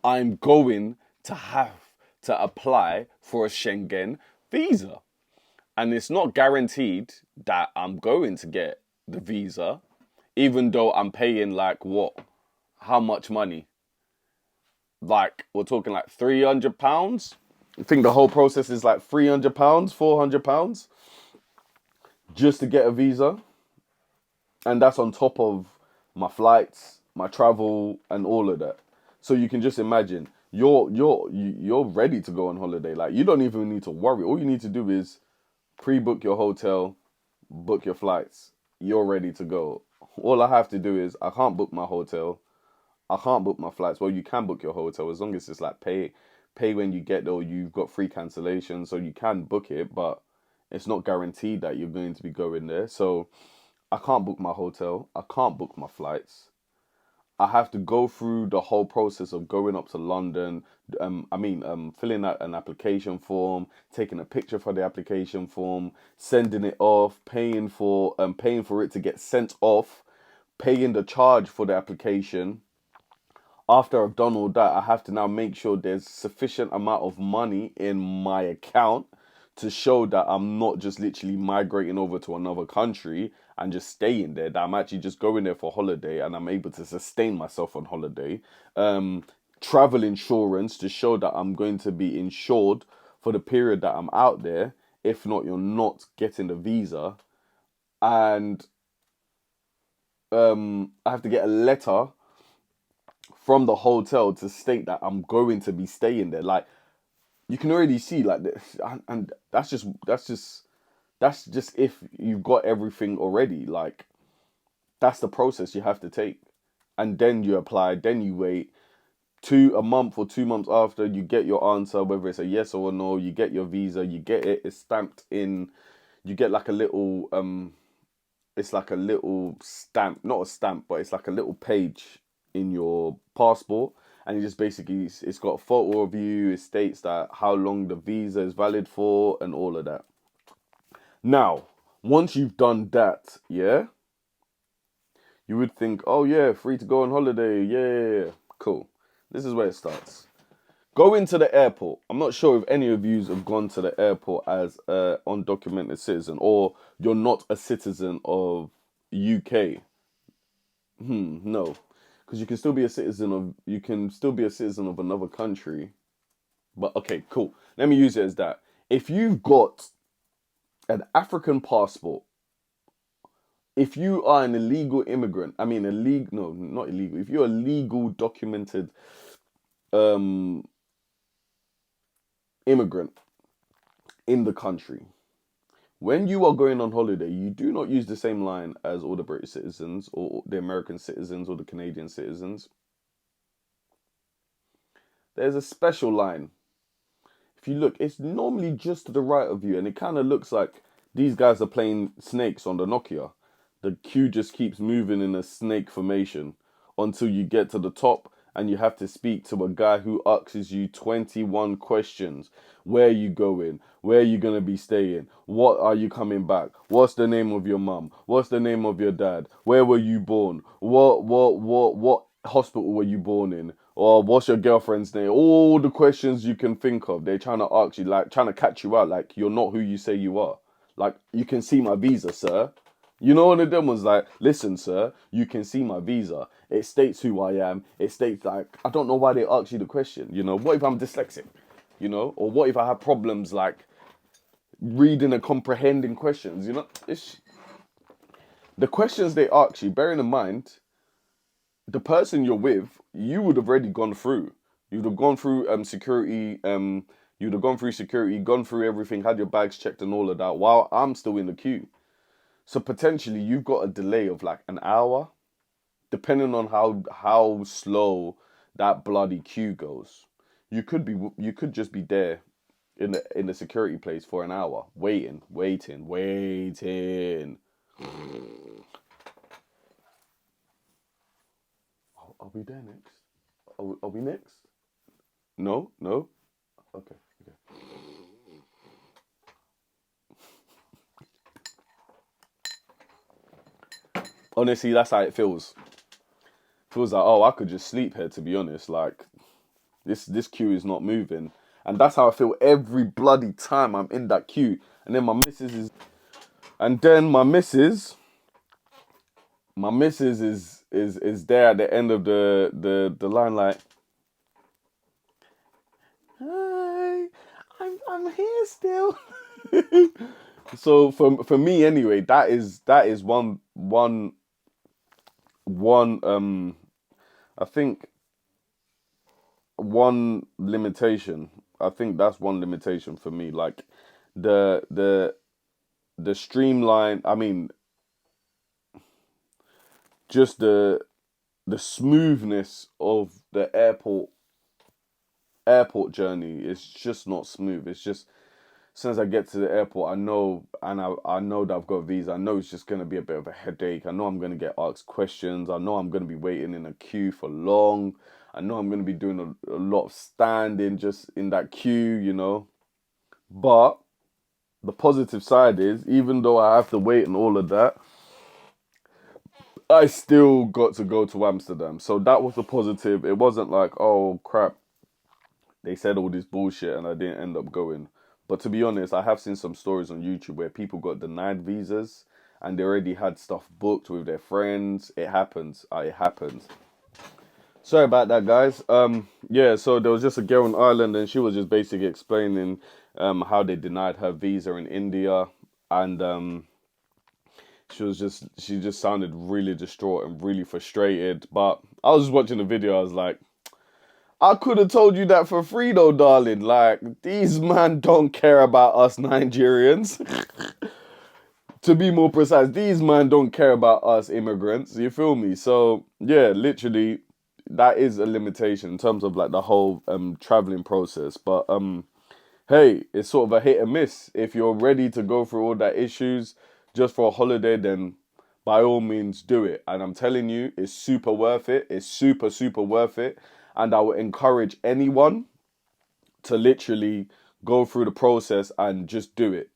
I'm going to have to apply for a Schengen visa. And it's not guaranteed that I'm going to get the visa, even though I'm paying like what? How much money? Like, we're talking like £300? I think the whole process is like £300, £400 just to get a visa. And that's on top of my flights, my travel, and all of that. So you can just imagine you're ready to go on holiday. Like, you don't even need to worry. All you need to do is pre-book your hotel, book your flights. You're ready to go. All I have to do is I can't book my hotel. I can't book my flights. Well, you can book your hotel as long as it's like pay when you get there. Or you've got free cancellation, so you can book it, but it's not guaranteed that you're going to be going there. So I can't book my hotel. I can't book my flights. I have to go through the whole process of going up to London. Filling out an application form, taking a picture for the application form, sending it off, paying for it to get sent off, paying the charge for the application. After I've done all that, I have to now make sure there's sufficient amount of money in my account to show that I'm not just literally migrating over to another country and just staying there, that I'm actually just going there for holiday and I'm able to sustain myself on holiday. Travel insurance to show that I'm going to be insured for the period that I'm out there. If not, you're not getting the visa. And I have to get a letter from the hotel to state that I'm going to be staying there. Like, you can already see like this, and that's just if you've got everything already. Like, that's the process you have to take, and then you apply, then you wait. a month or 2 months after, you get your answer, whether it's a yes or a no. You get your visa, you get it. It's stamped in. You get like a little it's like a little stamp, not a stamp, but it's like a little page in your passport, and it just basically it's got a photo of you. It states that how long the visa is valid for and all of that. Now, once you've done that, yeah, you would think, oh yeah, free to go on holiday, yeah, cool. This is where it starts. Go into the airport. I'm not sure if any of you have gone to the airport as an undocumented citizen, or you're not a citizen of UK. No, because you can still be a citizen of another country. But okay, cool. Let me use it as that. If you've got an African passport, if you are an illegal immigrant, I mean illegal, no, not illegal. If you're a legal documented um immigrant in the country, when you are going on holiday, you do not use the same line as all the British citizens or the American citizens or the Canadian citizens. There's a special line. If you look, it's normally just to the right of you, and it kind of looks like these guys are playing snakes on the Nokia. The queue just keeps moving in a snake formation until you get to the top, and you have to speak to a guy who asks you 21 questions. Where are you going? Where are you going to be staying? What are you coming back? What's the name of your mum? What's the name of your dad? Where were you born? What hospital were you born in? Or what's your girlfriend's name? All the questions you can think of. They're trying to ask you, like, trying to catch you out, like, you're not who you say you are. Like, you can see my visa, sir. You know, one of them was like, listen, sir, you can see my visa. It states who I am. It states, like, I don't know why they ask you the question. You know, what if I'm dyslexic? You know, or what if I have problems, like, reading and comprehending questions? You know, the questions they ask you, bearing in mind, the person you're with, you would have already gone through. You'd have gone through security, gone through everything, had your bags checked and all of that, while I'm still in the queue. So potentially you've got a delay of like an hour, depending on how slow that bloody queue goes. You could just be there in the security place for an hour, waiting. Are we there next? Are we next? No, no. Okay, okay. Honestly, that's how it feels. Feels like, oh, I could just sleep here. To be honest, like this queue is not moving, and that's how I feel every bloody time I'm in that queue. And then and then my missus is there at the end of the line, like, hi, I'm here still. So for me anyway, that is one I think one limitation. I think that's one limitation for me. Like the the the streamline. I mean, just the smoothness of the airport journey is just not smooth. It's just as soon as I get to the airport, I know, and I know that I've got a visa. I know it's just gonna be a bit of a headache. I know I'm gonna get asked questions. I know I'm gonna be waiting in a queue for long. I know I'm gonna be doing a lot of standing just in that queue, you know. But the positive side is, even though I have to wait and all of that, I still got to go to Amsterdam. So that was a positive. It wasn't like, oh crap, they said all this bullshit and I didn't end up going. But to be honest, I have seen some stories on YouTube where people got denied visas and they already had stuff booked with their friends. It happens. It happens. Sorry about that, guys. Yeah, so there was just a girl in Ireland and she was just basically explaining how they denied her visa in India, and she just sounded really distraught and really frustrated. But I was just watching the video, I was like, I could have told you that for free though, darling. Like, these man don't care about us Nigerians. To be more precise, these man don't care about us immigrants. You feel me? So, yeah, literally, that is a limitation in terms of like the whole traveling process. But hey, it's sort of a hit and miss. If you're ready to go through all that issues just for a holiday, then by all means do it. And I'm telling you, it's super worth it. It's super, super worth it. And I would encourage anyone to literally go through the process and just do it.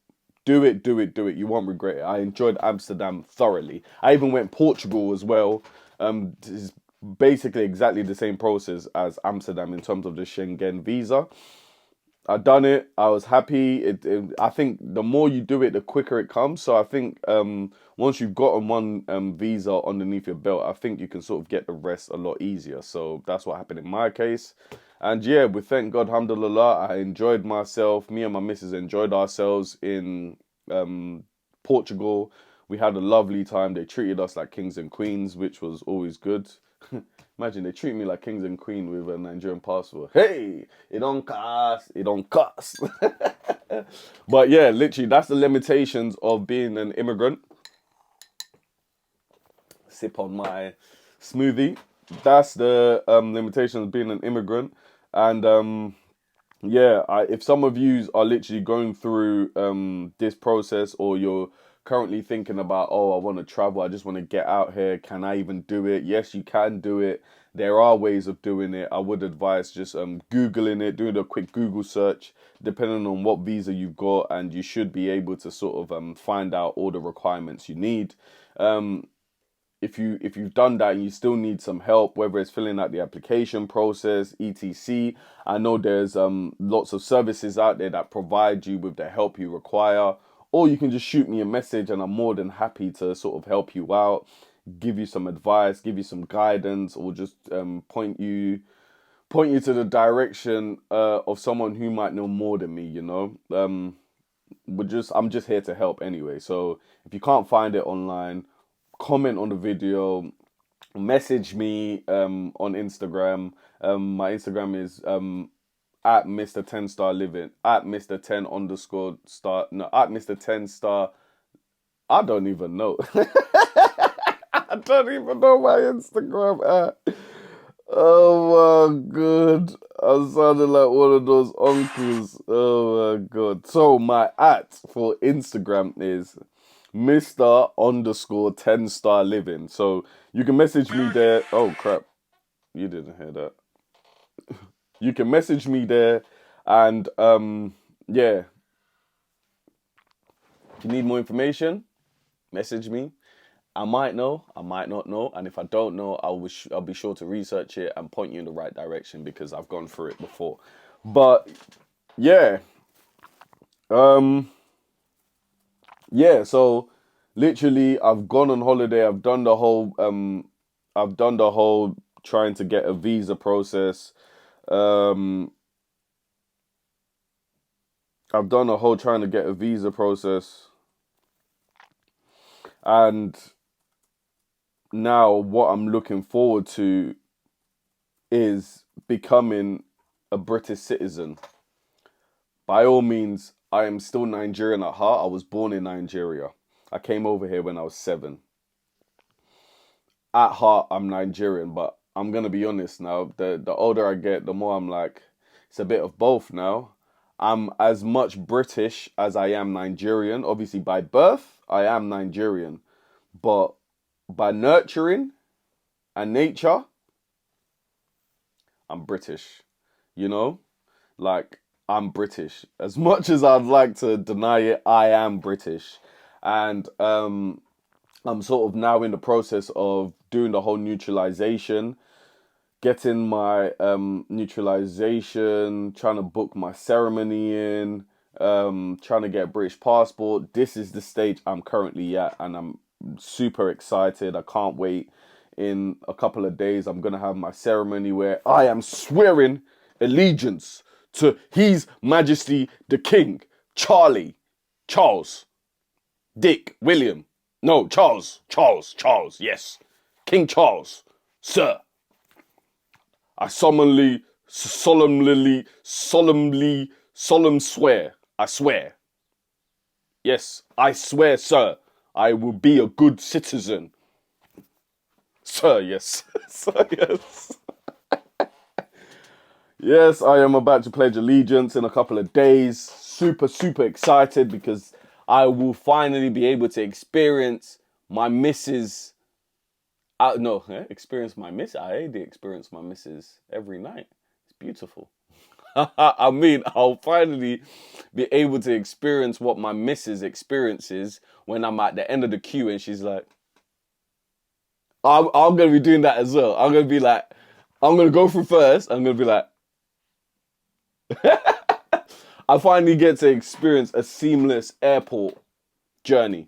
Do it, do it, do it. You won't regret it. I enjoyed Amsterdam thoroughly. I even went Portugal as well. It's basically exactly the same process as Amsterdam in terms of the Schengen visa. I done it. I was happy. I think the more you do it, the quicker it comes. So I think once you've gotten one visa underneath your belt, I think you can sort of get the rest a lot easier. So that's what happened in my case. And yeah, we thank God, alhamdulillah, I enjoyed myself. Me and my missus enjoyed ourselves in Portugal. We had a lovely time. They treated us like kings and queens, which was always good. Imagine they treat me like kings and queen with a Nigerian passport. Hey, it don't cost, it don't cost. But yeah, literally, that's the limitations of being an immigrant. Sip on my smoothie. That's the limitations of being an immigrant. And yeah, if some of you are literally going through this process, or you're currently thinking about, oh, I want to travel, I just want to get out here, can I even do it? Yes, you can do it. There are ways of doing it. I would advise just Googling it, doing a quick Google search, depending on what visa you've got, and you should be able to sort of find out all the requirements you need. If you've done that and you still need some help, whether it's filling out the application process, etc., I know there's lots of services out there that provide you with the help you require. Or you can just shoot me a message, and I'm more than happy to sort of help you out, give you some advice, give you some guidance, or just point you to the direction of someone who might know more than me. You know, I'm just here to help anyway. So if you can't find it online, comment on the video, message me on Instagram. My Instagram is at Mr. 10 Star Living, at Mr. 10 underscore star, no, at Mr. 10 Star. I don't even know. I don't even know my Instagram at. Oh my god. I sounded like one of those uncles. Oh my god. So my at for Instagram is Mr. underscore 10 Star Living. So you can message me there. Oh crap. You didn't hear that. You can message me there, and yeah. If you need more information, message me. I might know, I might not know, and if I don't know, I'll be sure to research it and point you in the right direction, because I've gone through it before. But yeah. Yeah, so literally I've gone on holiday, I've done the whole trying to get a visa process. I've done a whole trying to get a visa process. And now what I'm looking forward to is becoming a British citizen. By all means, I am still Nigerian at heart. I was born in Nigeria. I came over here when I was 7. At heart, I'm Nigerian, but I'm going to be honest now. The older I get, the more I'm like, it's a bit of both now. I'm as much British as I am Nigerian. Obviously, by birth, I am Nigerian. But by nurturing and nature, I'm British. You know? Like, I'm British. As much as I'd like to deny it, I am British. And I'm sort of now in the process of doing the whole neutralization, getting my neutralization, trying to book my ceremony in, trying to get a British passport. This is the stage I'm currently at, and I'm super excited. I can't wait. In a couple of days, I'm going to have my ceremony where I am swearing allegiance to His Majesty the King, Charles, Dick, William. No, Charles, yes. King Charles, sir. I solemn swear. I swear. Yes, I swear, sir, I will be a good citizen. Sir, yes. Sir, yes. Yes, I am about to pledge allegiance in a couple of days. Super, super excited because I will finally be able to experience my missus. No, experience my miss. I already experience my missus every night. It's beautiful. I mean, I'll finally be able to experience what my missus experiences when I'm at the end of the queue and she's like, I'm going to be doing that as well. I'm going to be like, I'm going to go through first. I'm going to be like, I finally get to experience a seamless airport journey,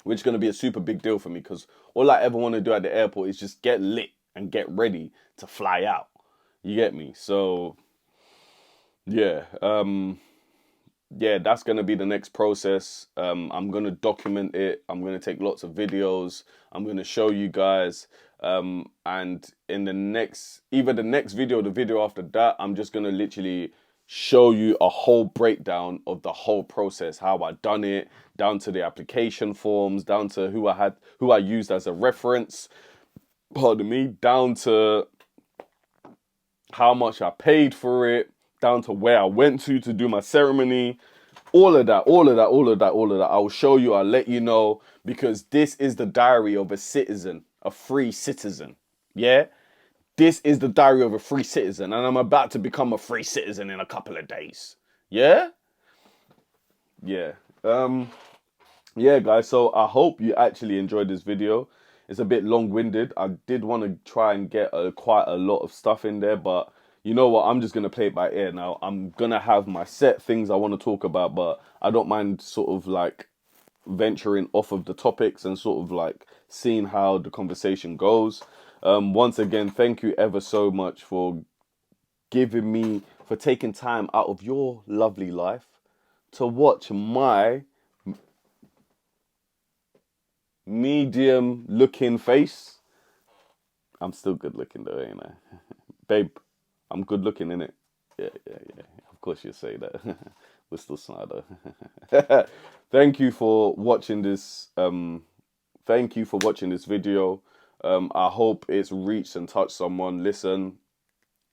which is going to be a super big deal for me because all I ever want to do at the airport is just get lit and get ready to fly out. You get me? So, yeah. Yeah, that's going to be the next process. I'm going to document it. I'm going to take lots of videos. I'm going to show you guys. And in the next, either the next video or the video after that, I'm just going to literally show you a whole breakdown of the whole process, how I done it, down to the application forms, down to who I used as a reference, pardon me, down to how much I paid for it, down to where I went to do my ceremony, all of that, all of that, all of that, all of that. I'll show you, I'll let you know, because this is the diary of a citizen, a free citizen. Yeah? This is the diary of a free citizen, and I'm about to become a free citizen in a couple of days. Yeah? Yeah. Yeah, guys, so I hope you actually enjoyed this video. It's a bit long-winded. I did want to try and get quite a lot of stuff in there, but you know what? I'm just going to play it by ear now. I'm going to have my set things I want to talk about, but I don't mind sort of like venturing off of the topics and sort of like seeing how the conversation goes. Once again, thank you ever so much for for taking time out of your lovely life to watch my medium looking face. I'm still good looking though, ain't I? Babe, I'm good looking, innit? Yeah, yeah, yeah. Of course you say that. We're still smart though. Thank you for watching this. Thank you for watching this video. I hope it's reached and touched someone. Listen,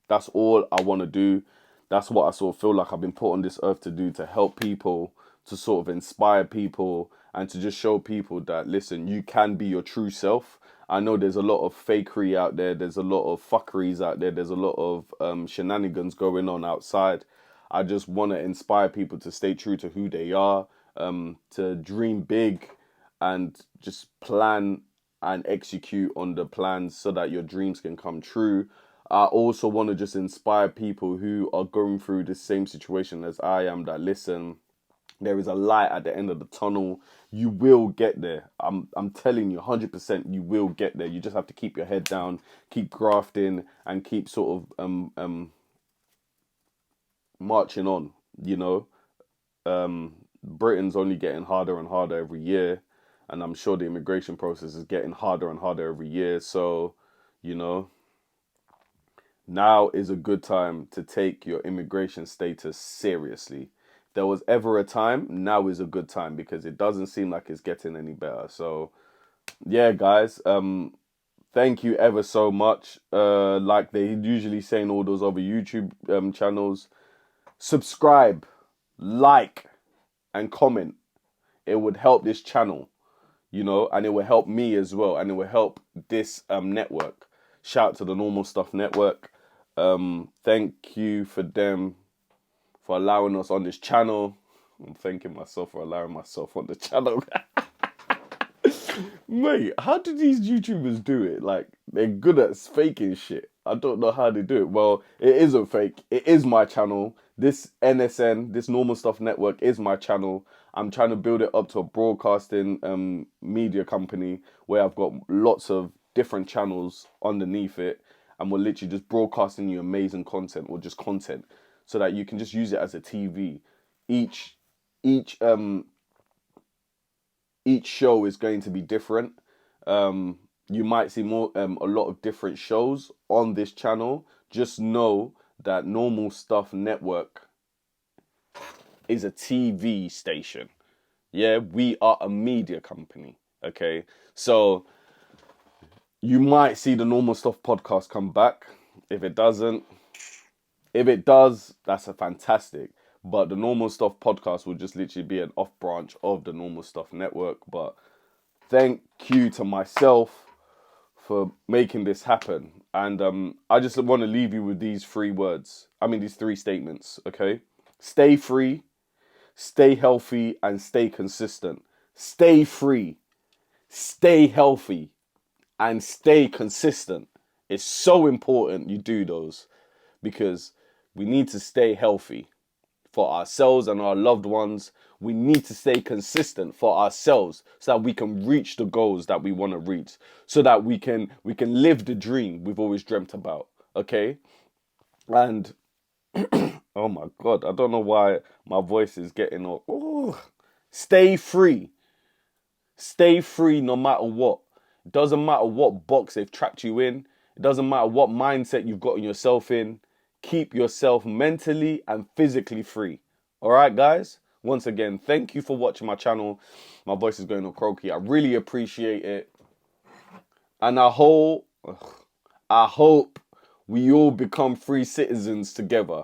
that's all I want to do. That's what I sort of feel like I've been put on this earth to do, to help people, to sort of inspire people, and to just show people that, listen, you can be your true self. I know there's a lot of fakery out there. There's a lot of fuckeries out there. There's a lot of shenanigans going on outside. I just want to inspire people to stay true to who they are, to dream big and just plan and execute on the plans so that your dreams can come true. I also want to just inspire people who are going through the same situation as I am, that listen, there is a light at the end of the tunnel. You will get there. I'm telling you 100% you will get there. You just have to keep your head down, keep grafting, and keep sort of marching on, you know. Britain's only getting harder and harder every year, and I'm sure the immigration process is getting harder and harder every year. So, you know, now is a good time to take your immigration status seriously. If there was ever a time, now is a good time because it doesn't seem like it's getting any better. So, yeah, guys, thank you ever so much. Like they usually say in all those other YouTube channels, subscribe, like, and comment. It would help this channel, you know, and it will help me as well, and it will help this network. Shout out to the Normal Stuff Network. Thank you for them for allowing us on this channel. I'm thanking myself for allowing myself on the channel. Mate, how do these YouTubers do it? Like, they're good at faking shit. I don't know how they do it. Well, it isn't fake. It is my channel. This NSN, this Normal Stuff Network, is my channel. I'm trying to build it up to a broadcasting media company where I've got lots of different channels underneath it, and we're literally just broadcasting you amazing content, or just content, so that you can just use it as a TV. Each each um each show is going to be different. You might see a lot of different shows on this channel. Just know that Normal Stuff Network is a TV station. Yeah, we are a media company. Okay, so you might see the Normal Stuff podcast come back. If it doesn't, If it does, that's a fantastic. But the Normal Stuff podcast will just literally be an off branch of the Normal Stuff network. But thank you to myself for making this happen. And I just want to leave you with these these three statements, okay? Stay free, stay healthy, and stay consistent. Stay free, stay healthy, and stay consistent. It's so important you do those because we need to stay healthy for ourselves and our loved ones. We need to stay consistent for ourselves so that we can reach the goals that we want to reach, so that we can live the dream we've always dreamt about. Okay? And oh my god, I don't know why my voice is getting all. Ooh. Stay free. Stay free no matter what. It doesn't matter what box they've trapped you in. It doesn't matter what mindset you've gotten yourself in. Keep yourself mentally and physically free. All right, guys? Once again, thank you for watching my channel. My voice is going all croaky. I really appreciate it. And I hope we all become free citizens together.